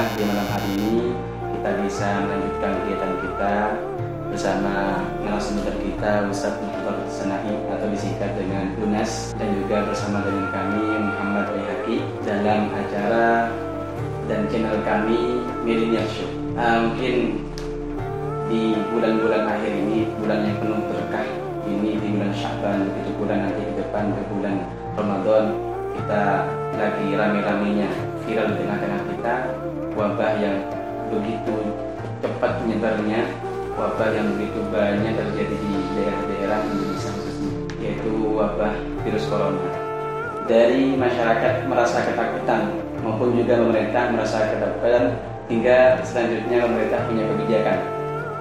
Alhamdulillah di malam hari ini kita bisa melanjutkan kegiatan kita bersama narasumber kita Ustaz Mukhtar Sana'i atau disingkat dengan UNAS, dan juga bersama dengan kami Muhammad Baihaqi dalam acara dan channel kami Millennial Show. Mungkin di bulan-bulan akhir ini, bulan yang penuh berkah ini, di bulan Sya'ban, begitu bulan nanti ke depan ke bulan Ramadan, kita lagi rame-ramenya viral di tengah-tengah kita wabah yang begitu cepat menyebarnya, wabah yang begitu banyak terjadi di daerah-daerah Indonesia khususnya, yaitu wabah virus corona. Dari masyarakat merasa ketakutan maupun juga pemerintah merasa ketakutan, hingga selanjutnya pemerintah punya kebijakan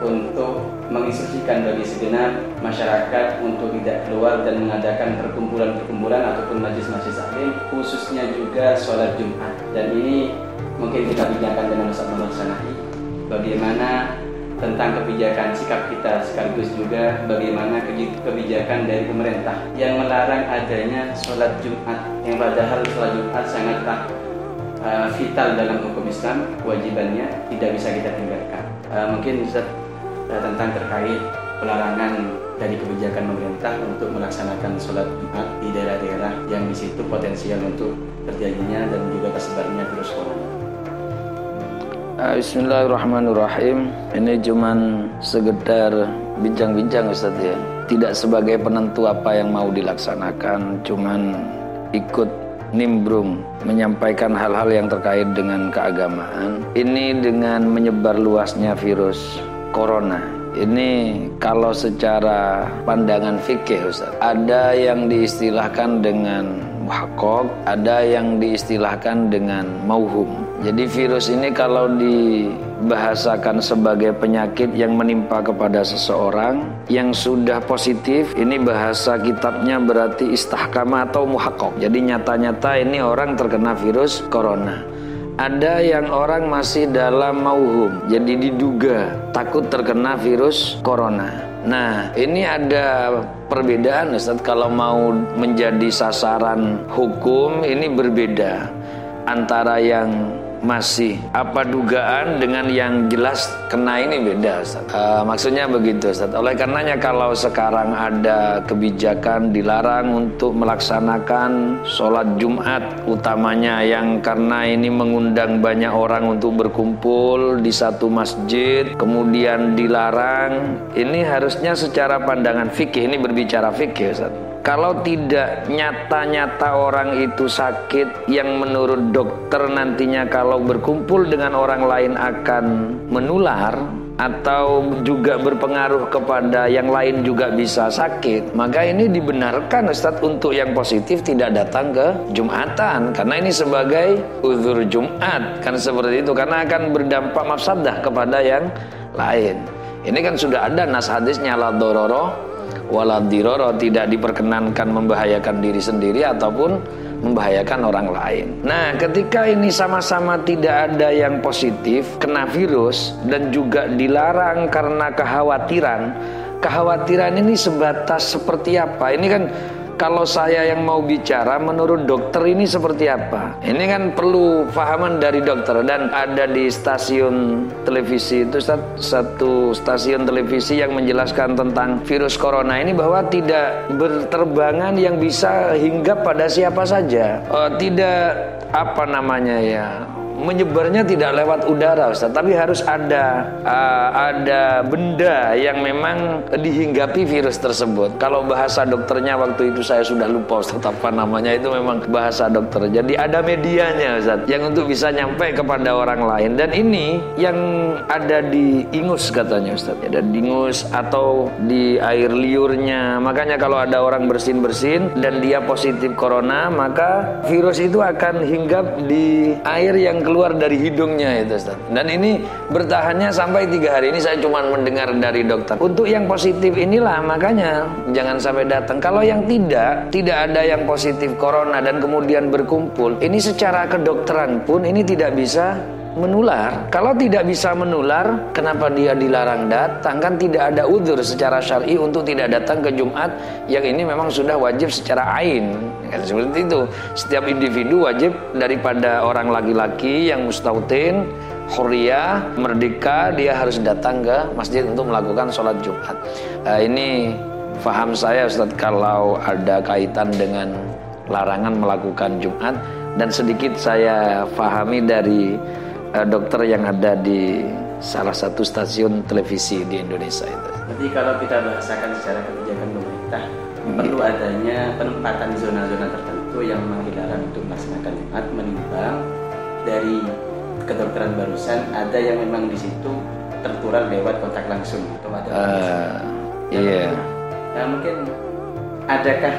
untuk menginstruksikan bagi segenap masyarakat untuk tidak keluar dan mengadakan perkumpulan-perkumpulan ataupun majlis-majlis taklim, khususnya juga sholat Jumat. Dan ini mungkin kita bincangkan dengan Ustaz Mukhtar Sana'i, bagaimana tentang kebijakan sikap kita, sekaligus juga bagaimana kebijakan dari pemerintah yang melarang adanya sholat Jumat, yang padahal sholat Jumat sangatlah vital dalam hukum Islam, kewajibannya tidak bisa kita tinggalkan. Mungkin Ustaz tentang terkait pelarangan dari kebijakan pemerintah untuk melaksanakan sholat Jumat di daerah-daerah yang di situ potensial untuk terjadinya dan juga tersebarnya virus corona. Bismillahirrahmanirrahim. Ini cuman sekedar bincang-bincang Ustaz ya. Tidak sebagai penentu apa yang mau dilaksanakan, cuman ikut nimbrung menyampaikan hal-hal yang terkait dengan keagamaan. Ini dengan menyebar luasnya virus corona ini, kalau secara pandangan fikih Ustaz, ada yang diistilahkan dengan muhaqqaq, ada yang diistilahkan dengan mauhum. Jadi virus ini kalau dibahasakan sebagai penyakit yang menimpa kepada seseorang yang sudah positif, ini bahasa kitabnya berarti istahkama atau muhaqqaq. Jadi nyata-nyata ini orang terkena virus corona. Ada yang orang masih dalam mauhum, jadi diduga takut terkena virus corona. Nah, ini ada perbedaan Ustaz, kalau mau menjadi sasaran hukum ini berbeda antara yang masih dugaan dengan yang jelas kena, ini beda Ustaz. Maksudnya begitu Ustaz. Oleh karenanya kalau sekarang ada kebijakan dilarang untuk melaksanakan sholat Jumat utamanya, yang karena ini mengundang banyak orang untuk berkumpul di satu masjid, kemudian dilarang, ini harusnya secara pandangan fikih, ini berbicara fikih Ustaz. Kalau tidak nyata-nyata orang itu sakit yang menurut dokter nantinya kalau berkumpul dengan orang lain akan menular atau juga berpengaruh kepada yang lain juga bisa sakit, maka ini dibenarkan Ustadz untuk yang positif tidak datang ke Jumatan, karena ini sebagai uzur Jumat, kan seperti itu, karena akan berdampak mafsadah kepada yang lain. Ini kan sudah ada nas hadisnya, la dororo waladiroro, tidak diperkenankan membahayakan diri sendiri ataupun membahayakan orang lain. Nah, ketika ini sama-sama tidak ada yang positif kena virus dan juga dilarang karena kekhawatiran ini sebatas seperti apa? Ini kan kalau saya yang mau bicara menurut dokter ini seperti apa? Ini kan perlu fahaman dari dokter. Dan ada di stasiun televisi itu satu stasiun televisi yang menjelaskan tentang virus corona ini, bahwa tidak berterbangan yang bisa hinggap pada siapa saja. Tidak menyebarnya tidak lewat udara Ustaz, tapi harus ada benda yang memang dihinggapi virus tersebut. Kalau bahasa dokternya waktu itu saya sudah lupa Ustaz apa namanya, itu memang bahasa dokter. Jadi ada medianya Ustaz yang untuk bisa nyampe kepada orang lain, dan ini yang ada di ingus katanya Ustaz, ada di ingus atau di air liurnya. Makanya kalau ada orang bersin-bersin dan dia positif corona, maka virus itu akan hinggap di air yang keluar dari hidungnya itu Ustaz. Dan ini bertahannya sampai 3 hari. Ini saya cuma mendengar dari dokter. Untuk yang positif inilah makanya jangan sampai datang. Kalau yang tidak ada yang positif corona dan kemudian berkumpul, ini secara kedokteran pun ini tidak bisa menular. Kalau tidak bisa menular, kenapa dia dilarang datang? Kan tidak ada udzur secara syar'i untuk tidak datang ke Jumat yang ini memang sudah wajib secara ain. Kan seperti itu. Setiap individu wajib daripada orang laki-laki yang mustautin hurriyah, merdeka, dia harus datang ke masjid untuk melakukan sholat Jumat. Ini faham saya Ustadz kalau ada kaitan dengan larangan melakukan Jumat, dan sedikit saya pahami dari dokter yang ada di salah satu stasiun televisi di Indonesia itu. Berarti kalau kita bahasakan secara kebijakan pemerintah, perlu adanya penempatan zona-zona tertentu yang memang dilarang untuk melaksanakan Jumat, menimbang dari kedokteran barusan ada yang memang di situ tertular lewat kontak langsung atau ada iya. Nah, mungkin adakah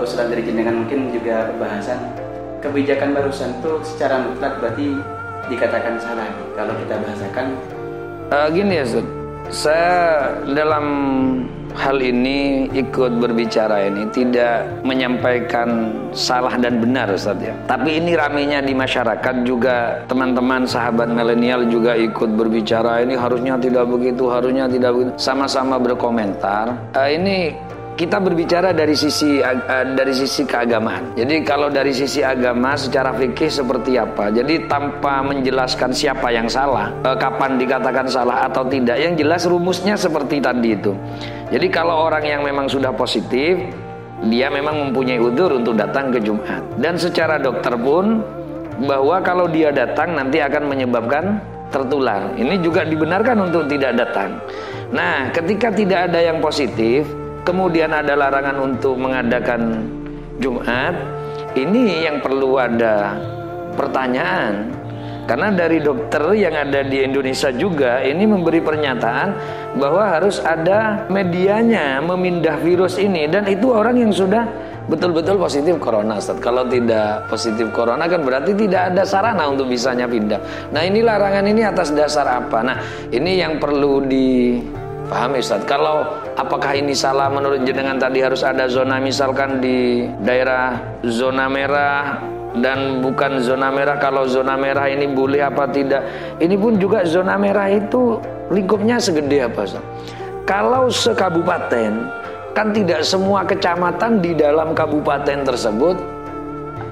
usulan dari jenengan, mungkin juga pembahasan kebijakan barusan itu secara mutlak berarti dikatakan salah kalau kita bahasakan gini ya Ustaz, saya dalam hal ini ikut berbicara ini tidak menyampaikan salah dan benar Ustaz ya. Tapi ini ramenya di masyarakat juga, teman-teman sahabat milenial juga ikut berbicara, ini harusnya tidak begitu, harusnya tidak begitu. Sama-sama berkomentar. Ini kita berbicara dari sisi keagamaan. Jadi kalau dari sisi agama secara fikih seperti apa? Jadi tanpa menjelaskan siapa yang salah, kapan dikatakan salah atau tidak, yang jelas rumusnya seperti tadi itu. Jadi kalau orang yang memang sudah positif, dia memang mempunyai udzur untuk datang ke Jumat. Dan secara dokter pun bahwa kalau dia datang nanti akan menyebabkan tertular. Ini juga dibenarkan untuk tidak datang. Nah, ketika tidak ada yang positif, kemudian ada larangan untuk mengadakan Jumat, ini yang perlu ada pertanyaan. Karena dari dokter yang ada di Indonesia juga ini memberi pernyataan bahwa harus ada medianya memindah virus ini, dan itu orang yang sudah betul-betul positif corona Ustaz. Kalau tidak positif corona kan berarti tidak ada sarana untuk bisanya pindah. Nah, ini larangan ini atas dasar apa? Nah, ini yang perlu dipahami Ustaz. Kalau apakah ini salah menurut jenengan tadi harus ada zona, misalkan di daerah zona merah dan bukan zona merah, kalau zona merah ini boleh apa tidak? Ini pun juga zona merah itu lingkupnya segede apa Ustaz? Kalau sekabupaten, kan tidak semua kecamatan di dalam kabupaten tersebut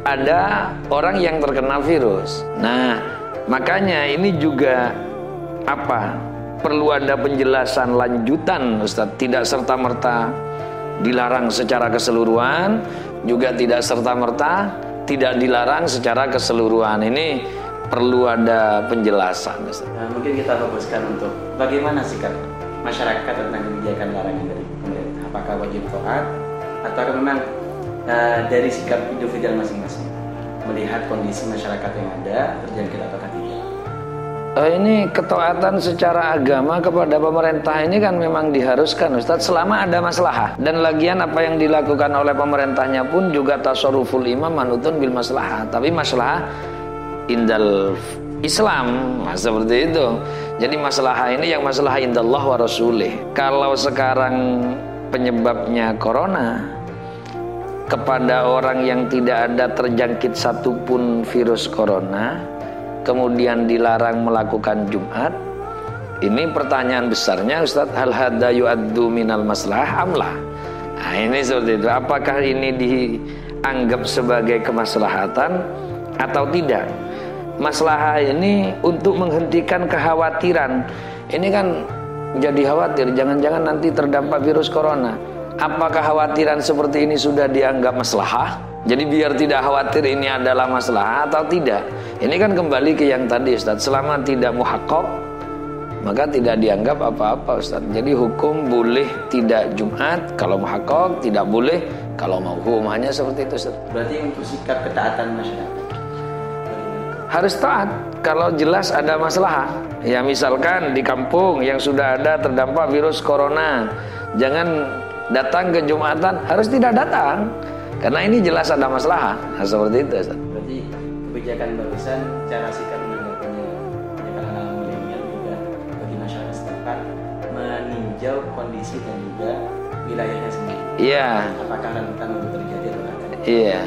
ada orang yang terkena virus. Nah, makanya ini juga perlu ada penjelasan lanjutan Ustaz. Tidak serta-merta dilarang secara keseluruhan, juga tidak serta-merta tidak dilarang secara keseluruhan. Ini perlu ada penjelasan Ustaz. Nah, mungkin kita fokuskan untuk bagaimana sikap masyarakat tentang kebijakan larangan dari pemerintah. Apakah wajib taat atau memang dari sikap individu masing-masing melihat kondisi masyarakat yang ada terjangkit ataukah tidak? Ini ketaatan secara agama kepada pemerintah ini kan memang diharuskan Ustadz selama ada maslahah. Dan lagian apa yang dilakukan oleh pemerintahnya pun juga tasarruful imam manutun bil maslahah. Tapi maslahah indal Islam, seperti itu. Jadi maslahah ini yang maslahah indallah wa rasulih. Kalau sekarang penyebabnya corona, kepada orang yang tidak ada terjangkit satupun virus corona, kemudian dilarang melakukan Jumat, ini pertanyaan besarnya Ustadz, hal hadza yu'addu minal maslahah amlah. Nah, ini seperti itu. Apakah ini dianggap sebagai kemaslahatan atau tidak? Maslahah ini untuk menghentikan kekhawatiran. Ini kan jadi khawatir, jangan-jangan nanti terdampak virus corona. Apakah kekhawatiran seperti ini sudah dianggap maslahah? Jadi biar tidak khawatir ini adalah maslahah atau tidak? Ini kan kembali ke yang tadi Ustaz, selama tidak muhaqqaq maka tidak dianggap apa-apa Ustaz. Jadi hukum boleh tidak Jumat kalau muhaqqaq, tidak boleh kalau mauhum, hanya seperti itu Ustaz. Berarti untuk sikap ketaatan masyarakat harus taat kalau jelas ada maslahah. Ya misalkan di kampung yang sudah ada terdampak virus corona, jangan datang ke Jumatan, harus tidak datang. Karena ini jelas ada maslahah. Nah, seperti itu Ustaz. Berarti kebijakan barusan cara sikap menanggapinya kebijakan anak milenial juga bagi masyarakat setempat meninjau kondisi dan juga wilayahnya sendiri. Iya. Apakah rentan untuk terjadi atau tidak? Iya.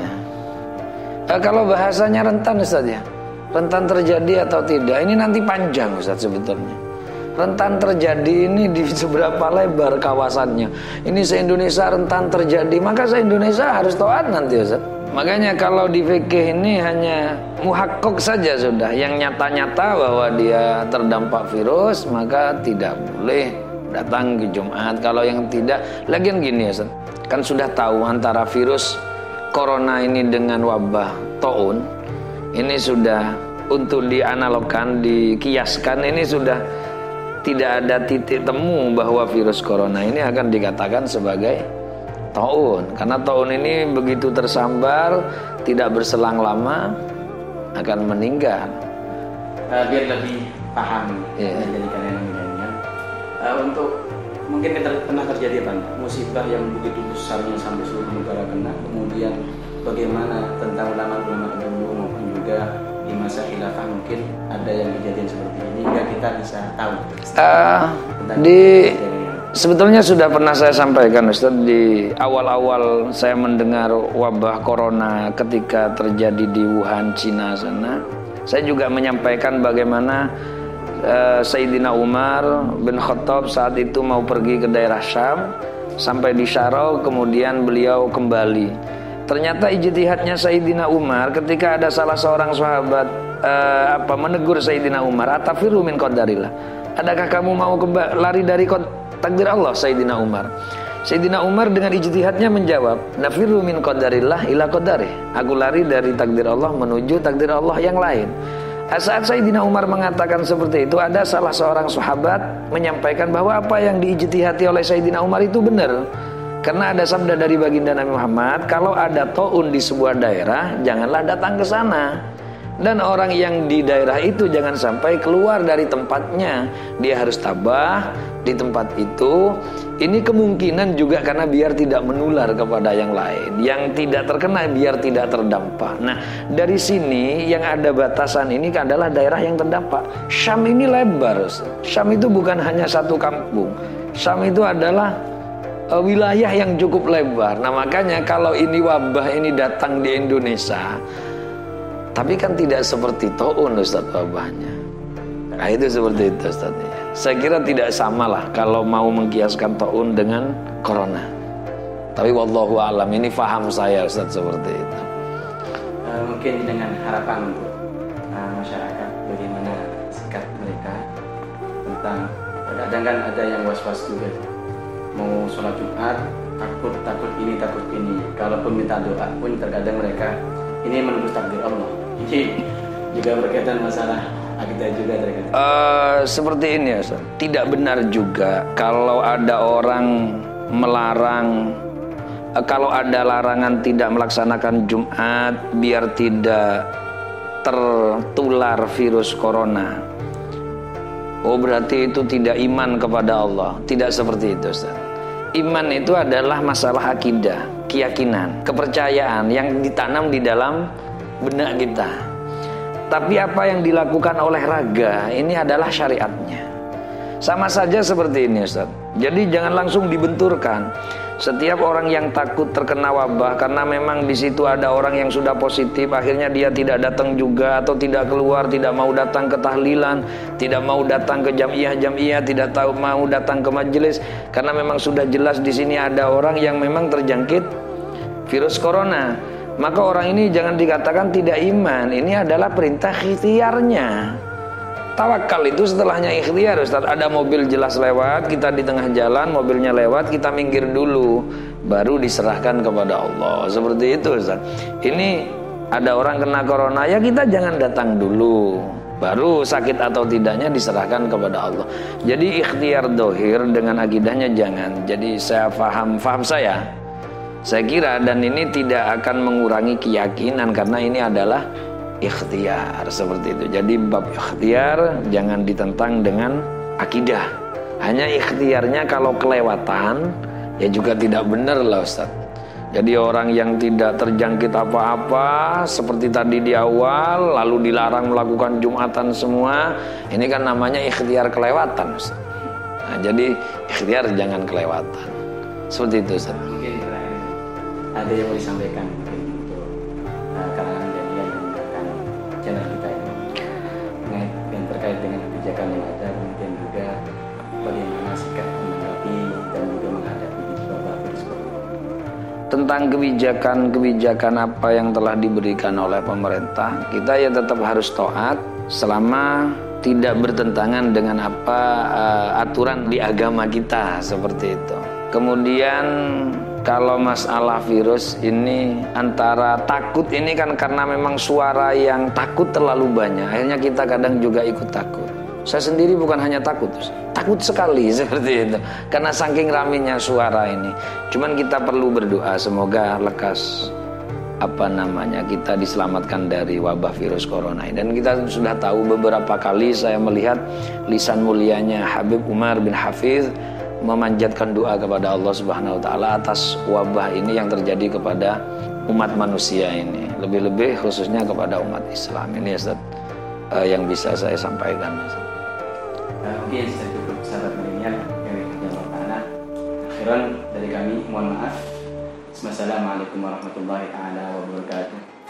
Kalau bahasanya rentan Ustaz ya, rentan terjadi atau tidak, ini nanti panjang Ustaz sebetulnya. Rentan terjadi ini di seberapa lebar kawasannya. Ini se-Indonesia rentan terjadi, maka se-Indonesia harus taat nanti Ustaz. Makanya kalau di fikih ini hanya muhakkok saja sudah, yang nyata-nyata bahwa dia terdampak virus maka tidak boleh datang ke Jumat. Kalau yang tidak, lagian gini ya, kan sudah tahu antara virus corona ini dengan wabah taun ini sudah untuk dianalogkan, dikiaskan, ini sudah tidak ada titik temu bahwa virus corona ini akan dikatakan sebagai taun, karena taun ini begitu tersambar, tidak berselang lama akan meninggal. Biar lebih paham jadi kalian milenial. Untuk mungkin pernah terjadi apa? Musibah yang begitu besarnya sampai seluruh negara kena. Kemudian bagaimana tentang ulama-ulama dulu maupun juga di masa khilafah mungkin ada yang kejadian seperti ini hingga kita bisa tahu. Sebetulnya sudah pernah saya sampaikan, Ustaz, di awal-awal saya mendengar wabah corona ketika terjadi di Wuhan, Cina sana. Saya juga menyampaikan bagaimana Sayyidina Umar bin Khattab saat itu mau pergi ke daerah Syam, sampai di Syarau, kemudian beliau kembali. Ternyata ijtihadnya Sayyidina Umar ketika ada salah seorang sahabat menegur Sayyidina Umar, "Atafiru min qadarillah?" Adakah kamu mau lari dari takdir Allah? Sayyidina Umar. Sayyidina Umar dengan ijtihadnya menjawab, "Nafiru min qadarillah ila qadarih." Aku lari dari takdir Allah menuju takdir Allah yang lain. Saat Sayyidina Umar mengatakan seperti itu, ada salah seorang sahabat menyampaikan bahwa apa yang diijtihati oleh Sayyidina Umar itu benar. Karena ada sabda dari baginda Nabi Muhammad, kalau ada taun di sebuah daerah, janganlah datang ke sana. Dan orang yang di daerah itu jangan sampai keluar dari tempatnya. Dia harus tabah di tempat itu. Ini kemungkinan juga karena biar tidak menular kepada yang lain. Yang tidak terkena biar tidak terdampak. Nah, dari sini yang ada batasan ini adalah daerah yang terdampak. Syam ini lebar. Syam itu bukan hanya satu kampung. Syam itu adalah wilayah yang cukup lebar. Nah, makanya kalau ini wabah ini datang di Indonesia, tapi kan tidak seperti taun, Ustaz, wabahnya. Nah, itu seperti itu, Ustaz. Saya kira tidak sama lah kalau mau mengkiaskan taun dengan corona. Tapi wallahu alam, ini faham saya, Ustaz, seperti itu. Mungkin dengan harapan untuk masyarakat, bagaimana sikap mereka tentang, kadang kan ada yang was-was juga, mau sholat Jumat takut ini takut ini. Kalaupun minta doa pun terkadang mereka ini menembus takdir Allah. Ini juga berkaitan masalah akidah juga terkadang. Seperti ini ya, Ustaz. Tidak benar juga kalau ada orang melarang, kalau ada larangan tidak melaksanakan Jumat biar tidak tertular virus corona. Oh, berarti itu tidak iman kepada Allah. Tidak seperti itu, Ustaz. Iman itu adalah masalah akidah, keyakinan, kepercayaan yang ditanam di dalam benak kita. Tapi apa yang dilakukan oleh raga ini adalah syariatnya. Sama saja seperti ini, Ustaz. Jadi jangan langsung dibenturkan. Setiap orang yang takut terkena wabah karena memang di situ ada orang yang sudah positif, akhirnya dia tidak datang juga atau tidak keluar, tidak mau datang ke tahlilan, tidak mau datang ke jamiah, tidak tahu mau datang ke majelis karena memang sudah jelas di sini ada orang yang memang terjangkit virus corona. Maka orang ini jangan dikatakan tidak iman. Ini adalah perintah ikhtiarnya. Tawakal itu setelahnya ikhtiar, Ustaz. Ada mobil jelas lewat, kita di tengah jalan, mobilnya lewat, kita minggir dulu, baru diserahkan kepada Allah. Seperti itu, Ustaz. Ini ada orang kena corona, ya kita jangan datang dulu, baru sakit atau tidaknya diserahkan kepada Allah. Jadi ikhtiar dohir dengan akidahnya jangan. Jadi saya faham saya kira, dan ini tidak akan mengurangi keyakinan karena ini adalah ikhtiar, seperti itu. Jadi bab ikhtiar jangan ditentang dengan akidah. Hanya ikhtiarnya kalau kelewatan ya juga tidak benar lah, Ustaz. Jadi orang yang tidak terjangkit apa-apa seperti tadi di awal lalu dilarang melakukan Jumatan semua, ini kan namanya ikhtiar kelewatan, Ustaz. Nah, jadi ikhtiar jangan kelewatan. Seperti itu, Ustaz. Mungkin ada yang mau disampaikan mungkin untuk kalangan channel kita ini yang terkait dengan kebijakan yang ada, kemudian juga bagaimana sikap menanggapi dan juga menghadapi wabah virus corona. tentang kebijakan-kebijakan apa yang telah diberikan oleh pemerintah, kita ya tetap harus taat selama tidak bertentangan dengan apa aturan di agama kita, seperti itu. Kemudian kalau masalah virus ini, antara takut ini kan karena memang suara yang takut terlalu banyak, akhirnya kita kadang juga ikut takut. Saya sendiri bukan hanya takut sekali seperti itu, karena saking raminya suara ini. Cuman kita perlu berdoa semoga lekas kita diselamatkan dari wabah virus corona ini. Dan kita sudah tahu beberapa kali saya melihat lisan mulianya Habib Umar bin Hafiz memanjatkan doa kepada Allah Subhanahu wa taala atas wabah ini yang terjadi kepada umat manusia ini, lebih-lebih khususnya kepada umat Islam ini, Ustaz, yang bisa saya sampaikan. Mungkin saya cukup sahabat milenial yang Allah taala. Akhiran dari kami mohon maaf. Wassalamualaikum warahmatullahi taala wabarakatuh.